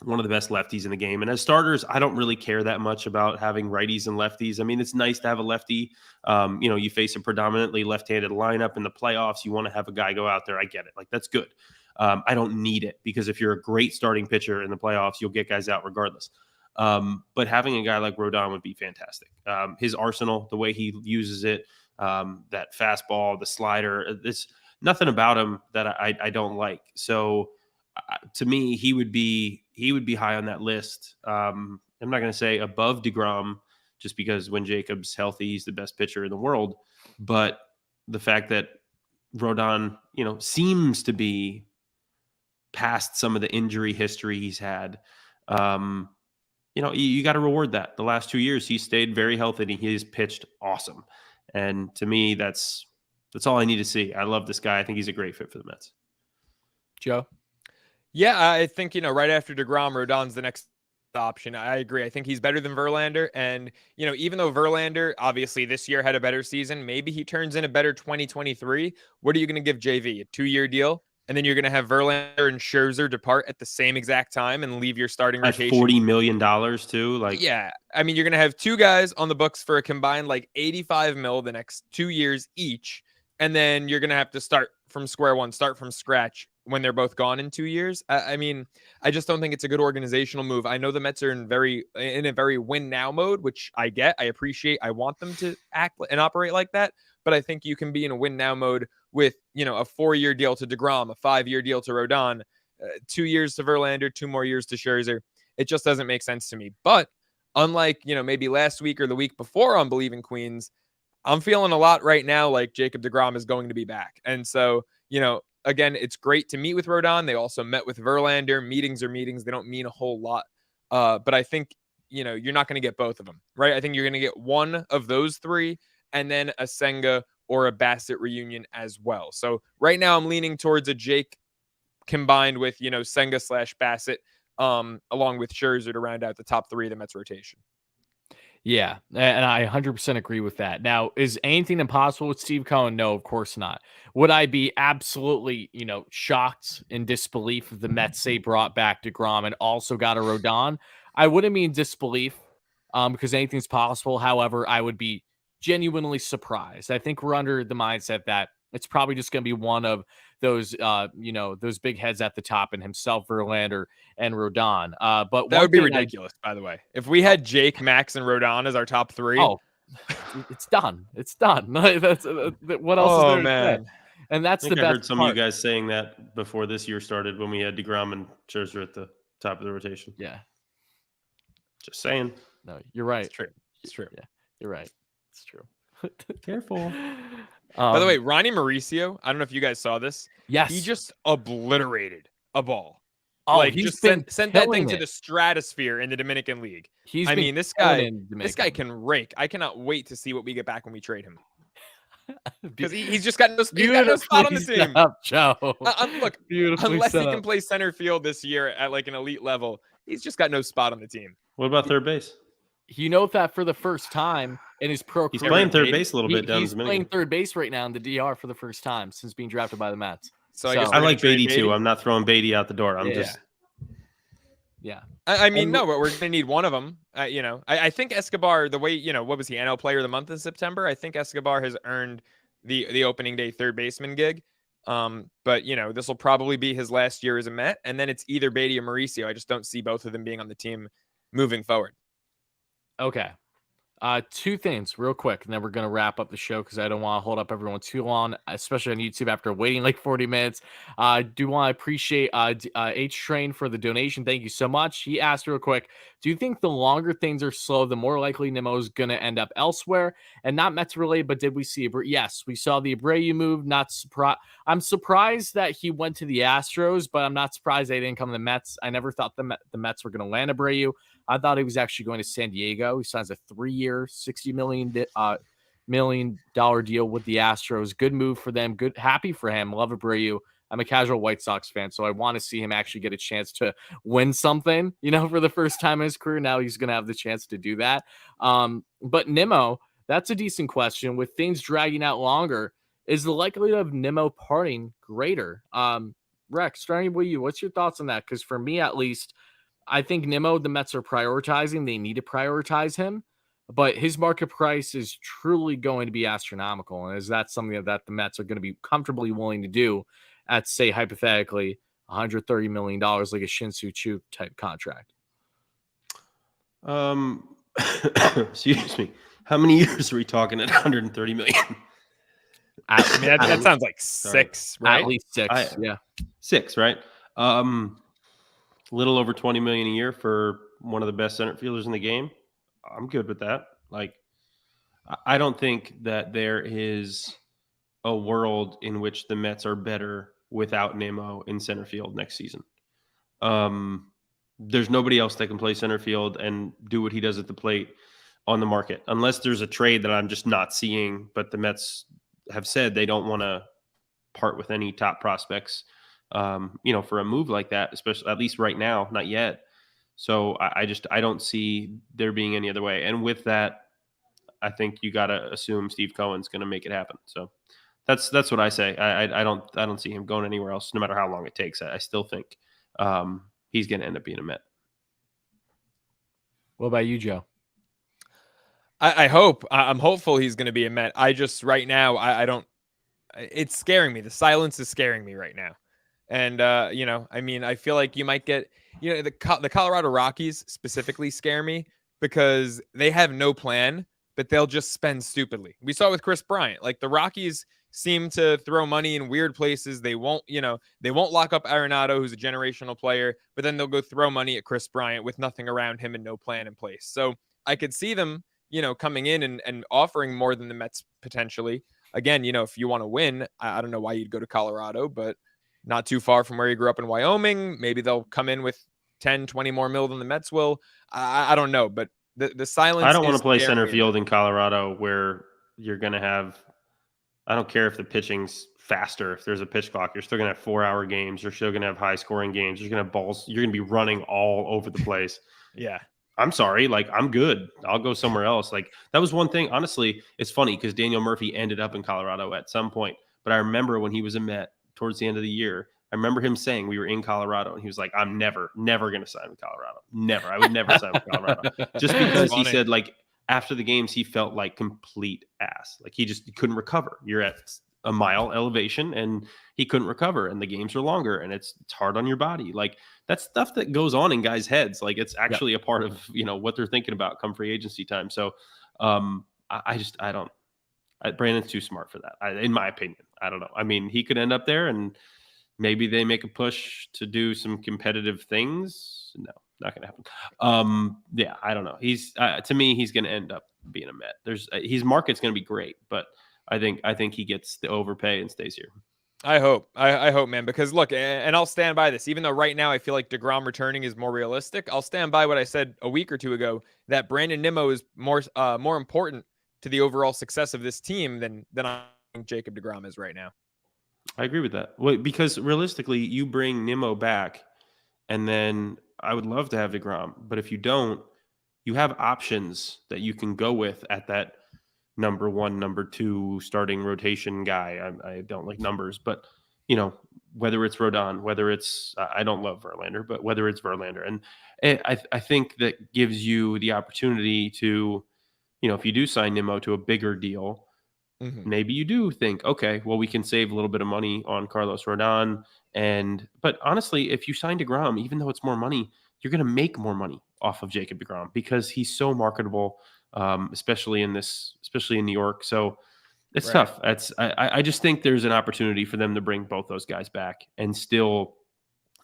one of the best lefties in the game. And as starters, I don't really care that much about having righties and lefties. I mean, it's nice to have a lefty. You face a predominantly left-handed lineup in the playoffs. You want to have a guy go out there. I get it. Like, that's good. I don't need it, because if you're a great starting pitcher in the playoffs, you'll get guys out regardless. But having a guy like Rodon would be fantastic. His arsenal, the way he uses it, that fastball, the slider, there's nothing about him that I don't like. So to me, he would be high on that list. I'm not going to say above deGrom, just because when Jacob's healthy, he's the best pitcher in the world. But the fact that Rodon, seems to be past some of the injury history he's had, you got to reward that. The last 2 years, he stayed very healthy and he has pitched awesome. And to me, that's all I need to see. I love this guy. I think he's a great fit for the Mets. Joe? Yeah, I think, right after deGrom, Rodon's the next option. I agree. I think he's better than Verlander. And, even though Verlander obviously this year had a better season, maybe he turns in a better 2023. What are you going to give JV? A 2-year deal? And then you're going to have Verlander and Scherzer depart at the same exact time and leave your starting rotation. $40 million too. Yeah. I mean, you're going to have two guys on the books for a combined $85 million the next 2 years each. And then you're going to have to start from square one, start from scratch when they're both gone in 2 years. I mean, I just don't think it's a good organizational move. I know the Mets are in a very win now mode, which I get. I appreciate. I want them to act and operate like that. But I think you can be in a win now mode with, a 4-year deal to deGrom, a 5-year deal to Rodon, 2 years to Verlander, 2 more years to Scherzer. It just doesn't make sense to me. But unlike, maybe last week or the week before on Bleav in Queens, I'm feeling a lot right now like Jacob deGrom is going to be back. And so, again, it's great to meet with Rodon. They also met with Verlander. Meetings are meetings. They don't mean a whole lot. But I think, you're not going to get both of them, right? I think you're going to get one of those three and then a Senga or a Bassett reunion as well. So right now I'm leaning towards a Jake combined with, Senga/Bassett, along with Scherzer to round out the top three of the Mets rotation. Yeah, and I 100% agree with that. Now, is anything impossible with Steve Cohen? No, of course not. Would I be absolutely, shocked in disbelief if the Mets say brought back deGrom and also got a Rodon? I wouldn't mean disbelief, because anything's possible. However, I would be genuinely surprised. I think we're under the mindset that it's probably just going to be one of those, those big heads at the top, and himself, Verlander, and Rodon. But that would be ridiculous, by the way. If we had Jake, Max, and Rodon as our top three, it's done. It's done. That's what else is there to say? And that's the best. I heard some part. of you guys saying that before this year started when we had deGrom and Scherzer at the top of the rotation. Yeah, just saying. No, you're right. It's true. Yeah, you're right. It's true. Careful. By the way, Ronnie Mauricio, I don't know if you guys saw this. Yes. He just obliterated a ball. He's just sent that thing to the stratosphere in the Dominican League. This guy can rake. I cannot wait to see what we get back when we trade him. Because he's just got no spot on the team. Joe. Look, unless he can play center field this year at an elite level, he's just got no spot on the team. What about third base? That for the first time in his pro he's career, playing third base a little bit down he's playing third base right now in the DR for the first time since being drafted by the Mets. So I guess I like Beatty too. I'm not throwing Beatty out the door. Yeah. I mean, no, but we're going to need one of them. I think Escobar, the way, what was he, NL Player of the Month in September? I think Escobar has earned the opening day third baseman gig. But this will probably be his last year as a Met, and then it's either Beatty or Mauricio. I just don't see both of them being on the team moving forward. Okay. Two things real quick, and then we're going to wrap up the show because I don't want to hold up everyone too long, especially on YouTube after waiting like 40 minutes. I do want to appreciate H Train for the donation. Thank you so much. He asked real quick, do you think the longer things are slow, the more likely Nimmo is going to end up elsewhere? And not Mets related, but did we see yes, we saw the Abreu move. Not surprised. I'm surprised that he went to the Astros, but I'm not surprised they didn't come to the Mets. I never thought the Mets were going to land Abreu. I thought he was actually going to San Diego. He signs a 3-year, $60 million deal with the Astros. Good move for them. Good, happy for him. Love Abreu. I'm a casual White Sox fan, so I want to see him actually get a chance to win something, for the first time in his career. Now he's going to have the chance to do that. But Nimmo, that's a decent question. With things dragging out longer, is the likelihood of Nimmo parting greater? Rex, starting with you, what's your thoughts on that? Because for me, at least, I think Nimmo, the Mets are prioritizing. They need to prioritize him, but his market price is truly going to be astronomical. And is that something that the Mets are going to be comfortably willing to do at, say, hypothetically, $130 million, like a Shin-Soo Choo type contract? Excuse me. How many years are we talking at 130 million? I mean, that sounds like 6, right? At least 6, yeah. 6, right? Little over 20 million a year for one of the best center fielders in the game. I'm good with that. Like, I don't think that there is a world in which the Mets are better without Nimmo in center field next season. There's nobody else that can play center field and do what he does at the plate on the market, unless there's a trade that I'm just not seeing. But the Mets have said they don't want to part with any top prospects, for a move like that, especially at least right now, not yet. So I don't see there being any other way. And with that, I think you got to assume Steve Cohen's going to make it happen. So that's what I say. I don't see him going anywhere else, no matter how long it takes. I still think he's going to end up being a Met. What about you, Joe? I'm hopeful he's going to be a Met. I just right now, I don't. It's scaring me. The silence is scaring me right now. And, I feel like you might get, the Colorado Rockies specifically scare me because they have no plan, but they'll just spend stupidly. We saw it with Chris Bryant. Like, the Rockies seem to throw money in weird places. They won't lock up Arenado, who's a generational player, but then they'll go throw money at Chris Bryant with nothing around him and no plan in place. So I could see them, coming in and offering more than the Mets potentially. Again, if you want to win, I don't know why you'd go to Colorado, but not too far from where you grew up in Wyoming. Maybe they'll come in with 10, 20 more mil than the Mets will. I don't know, but the silence. I don't want to play center field in Colorado where you're going to have, I don't care if the pitching's faster. If there's a pitch clock, you're still going to have 4-hour games. You're still going to have high scoring games. You're going to have balls. You're going to be running all over the place. Yeah. I'm sorry. Like, I'm good. I'll go somewhere else. Like, that was one thing. Honestly, it's funny because Daniel Murphy ended up in Colorado at some point. But I remember when he was a Met towards the end of the year, I remember him saying we were in Colorado and he was like, I'm never going to sign with Colorado. Never. I would never sign with Colorado. Just because he said, like, after the games, he felt like complete ass. Like, he couldn't recover. You're at a mile elevation and he couldn't recover and the games are longer and it's hard on your body. Like, that's stuff that goes on in guys' heads. Like, it's actually a part of, what they're thinking about come free agency time. So Brandon's too smart for that. In my opinion, I don't know. I mean, he could end up there and maybe they make a push to do some competitive things. No, not going to happen. Yeah, I don't know. He's to me, he's going to end up being a Met. His market's going to be great, but I think he gets the overpay and stays here. I hope, man, because look, and I'll stand by this, even though right now I feel like DeGrom returning is more realistic. I'll stand by what I said a week or two ago, that Brandon Nimmo is more important to the overall success of this team than I think Jacob DeGrom is right now. I agree with that. Well, because realistically, you bring Nimmo back, and then I would love to have DeGrom, but if you don't, you have options that you can go with at that number 1, number 2 starting rotation guy. I don't like numbers, but whether it's Rodon, whether it's I don't love Verlander, but whether it's Verlander, and I think that gives you the opportunity to, if you do sign Nimmo to a bigger deal, maybe you do think, okay, well, we can save a little bit of money on Carlos Rodon. But honestly, if you sign DeGrom, even though it's more money, you're going to make more money off of Jacob DeGrom because he's so marketable, especially in New York. So it's tough. I just think there's an opportunity for them to bring both those guys back and still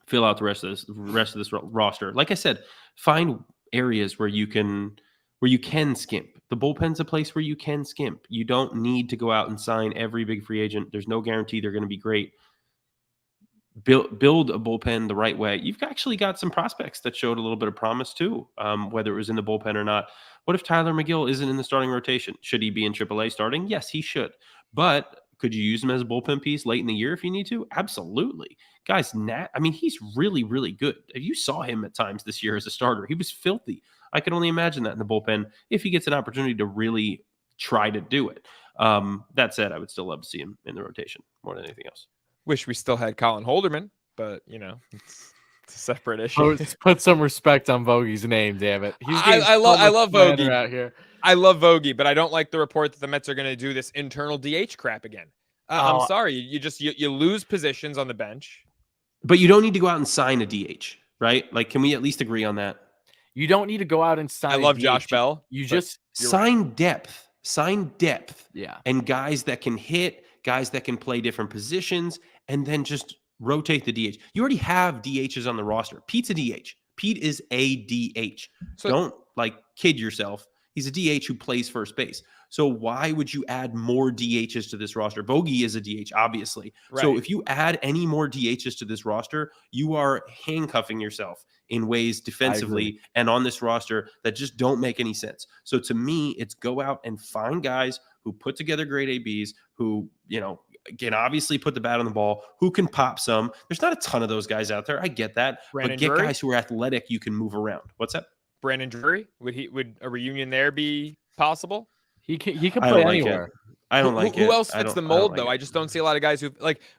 fill out the rest of this roster. Like I said, find areas where you can skimp. The bullpen's a place where you can skimp. You don't need to go out and sign every big free agent. There's no guarantee they're going to be great. Build a bullpen the right way. You've actually got some prospects that showed a little bit of promise too, whether it was in the bullpen or not. What if Tyler McGill isn't in the starting rotation? Should he be in AAA starting? Yes, he should. But could you use him as a bullpen piece late in the year if you need to? Absolutely. Guys, he's really, really good. If you saw him at times this year as a starter, he was filthy. I can only imagine that in the bullpen if he gets an opportunity to really try to do it. That said, I would still love to see him in the rotation more than anything else. Wish we still had Colin Holderman, but it's a separate issue. Put some respect on Vogie's name, damn it. I love Vogie out here. I love Vogie, but I don't like the report that the Mets are going to do this internal DH crap again. I'm sorry, you lose positions on the bench, but you don't need to go out and sign a DH, right? Like, can we at least agree on that? You don't need to go out and sign. I love Josh Bell. You just sign depth. Sign depth. Yeah. And guys that can hit, guys that can play different positions, and then just rotate the DH. You already have DHs on the roster. Pete's a DH. Pete is a DH. So don't kid yourself. He's a DH who plays first base. So why would you add more DHs to this roster? Vogie is a DH, obviously. Right. So if you add any more DHs to this roster, you are handcuffing yourself in ways defensively and on this roster that just don't make any sense. So to me, it's go out and find guys who put together great ABs, who, can obviously put the bat on the ball, who can pop some. There's not a ton of those guys out there. I get that. Brandon but get Drury? Guys who are athletic, you can move around. What's that? Brandon Drury? Would a reunion there be possible? He can play anywhere. I don't like it. Who else fits the mold, though? I just don't see a lot of guys who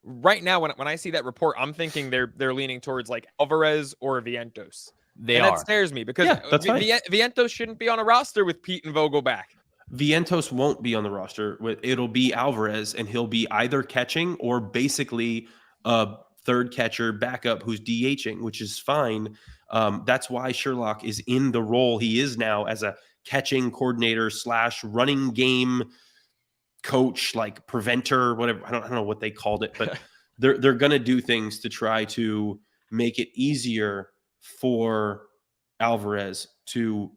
right now. When I see that report, I'm thinking they're leaning towards Alvarez or Vientos. That scares me because Vientos shouldn't be on a roster with Pete and Vogel back. Vientos won't be on the roster. It'll be Alvarez, and he'll be either catching or basically a third catcher backup who's DHing, which is fine. That's why Sherlock is in the role he is now as a catching coordinator / running game coach, preventer, whatever. I don't know what they called it, but they're going to do things to try to make it easier for Alvarez to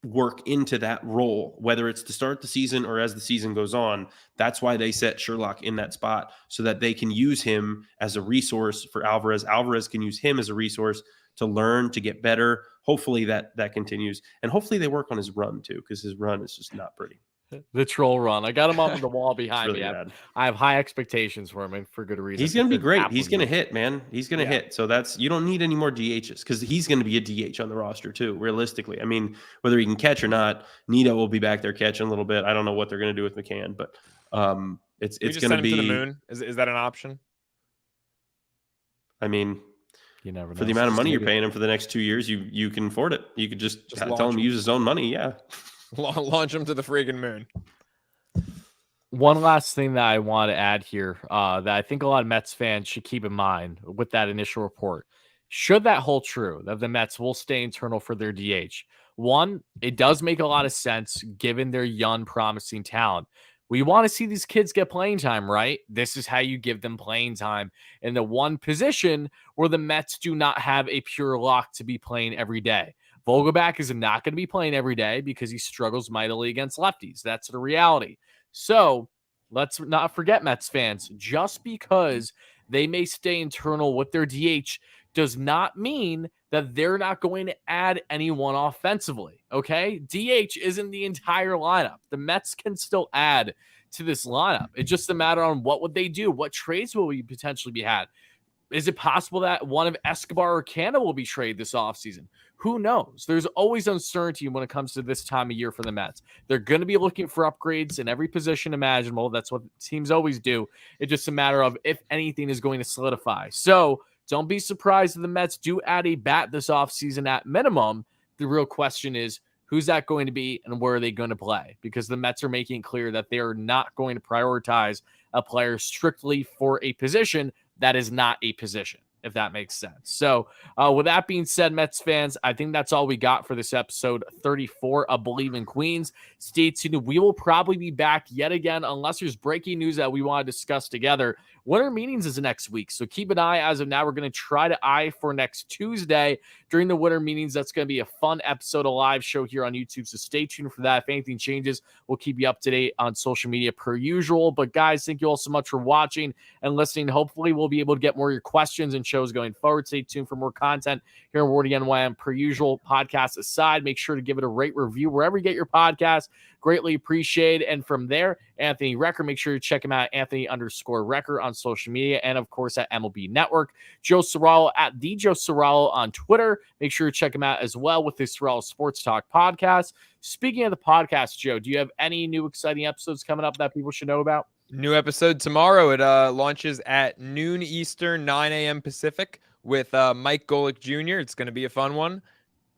work into that role, whether it's to start the season or as the season goes on. That's why they set Sherlock in that spot so that they can use him as a resource for Alvarez. Alvarez can use him as a resource to learn, to get better. Hopefully that continues. And hopefully they work on his run too, because his run is just not pretty. The troll run. I got him up on the wall behind really me. I have high expectations for him, and for good reason. He's going to be great. He's going to hit, man. He's going to hit. So you don't need any more DHs because he's going to be a DH on the roster too, realistically. I mean, whether he can catch or not, Nito will be back there catching a little bit. I don't know what they're going to do with McCann, but it's going to be. To the moon. Is that an option? I mean, you never know. For the amount of money you're paying him for the next 2 years, you can afford it. You could just tell him to use his own money. Yeah. Launch him to the friggin' moon. One last thing that I want to add here that I think a lot of Mets fans should keep in mind with that initial report. Should that hold true, that the Mets will stay internal for their DH, one, it does make a lot of sense given their young, promising talent. We want to see these kids get playing time, right? This is how you give them playing time in the one position where the Mets do not have a pure lock to be playing every day. Vogelback is not going to be playing every day because he struggles mightily against lefties. That's the reality. So let's not forget, Mets fans, just because they may stay internal with their DH does not mean that they're not going to add anyone offensively, okay? DH isn't the entire lineup. The Mets can still add to this lineup. It's just a matter on what would they do? What trades will we potentially be had? Is it possible that one of Escobar or Kahnle will be traded this offseason? Who knows? There's always uncertainty when it comes to this time of year for the Mets. They're going to be looking for upgrades in every position imaginable. That's what teams always do. It's just a matter of if anything is going to solidify. So don't be surprised if the Mets do add a bat this offseason at minimum. The real question is, Who's that going to be, and where are they going to play? Because the Mets are making it clear that they are not going to prioritize a player strictly for a position that is not a position, if that makes sense. So with that being said, Mets fans, I think that's all we got for this episode 34 of Bleav in Queens. Stay tuned. We will probably be back yet again, unless there's breaking news that we want to discuss together. Winter meetings is next week, so keep an eye. As of now, we're going to try to eye for next Tuesday during the winter meetings. That's going to be a fun episode, a live show here on YouTube, so stay tuned for that. If anything changes, we'll keep you up to date on social media per usual. But guys, thank you all so much for watching and listening. Hopefully, we'll be able to get more of your questions and shows going forward. Stay tuned for more content here on WardyNYM per usual. Podcast aside, make sure to give it a rate review wherever you get your podcast. Greatly appreciate. And from there, Anthony Recker, make sure you check him out, Anthony_Recker on social media, and of course at MLB Network. Joe Sorrello at the Joe Sorrello on Twitter. Make sure you check him out as well with his Sorrello Sports Talk podcast. Speaking of the podcast, Joe, do you have any new exciting episodes coming up that people should know about? New episode tomorrow. It launches at noon Eastern, 9 a.m. Pacific with Mike Golick Jr. It's going to be a fun one.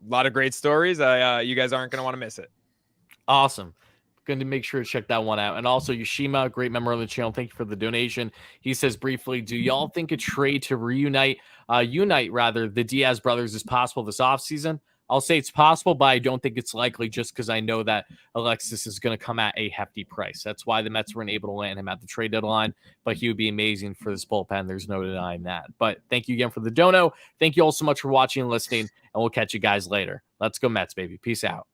A lot of great stories. You guys aren't going to want to miss it. Awesome. Going to make sure to check that one out. And also Yoshima, great member of the channel. Thank you for the donation. He says briefly, do y'all think a trade to unite the Diaz brothers is possible this offseason? I'll say it's possible, but I don't think it's likely just because I know that Alexis is going to come at a hefty price. That's why the Mets weren't able to land him at the trade deadline, but he would be amazing for this bullpen. There's no denying that. But thank you again for the dono. Thank you all so much for watching and listening, and we'll catch you guys later. Let's go Mets, baby. Peace out.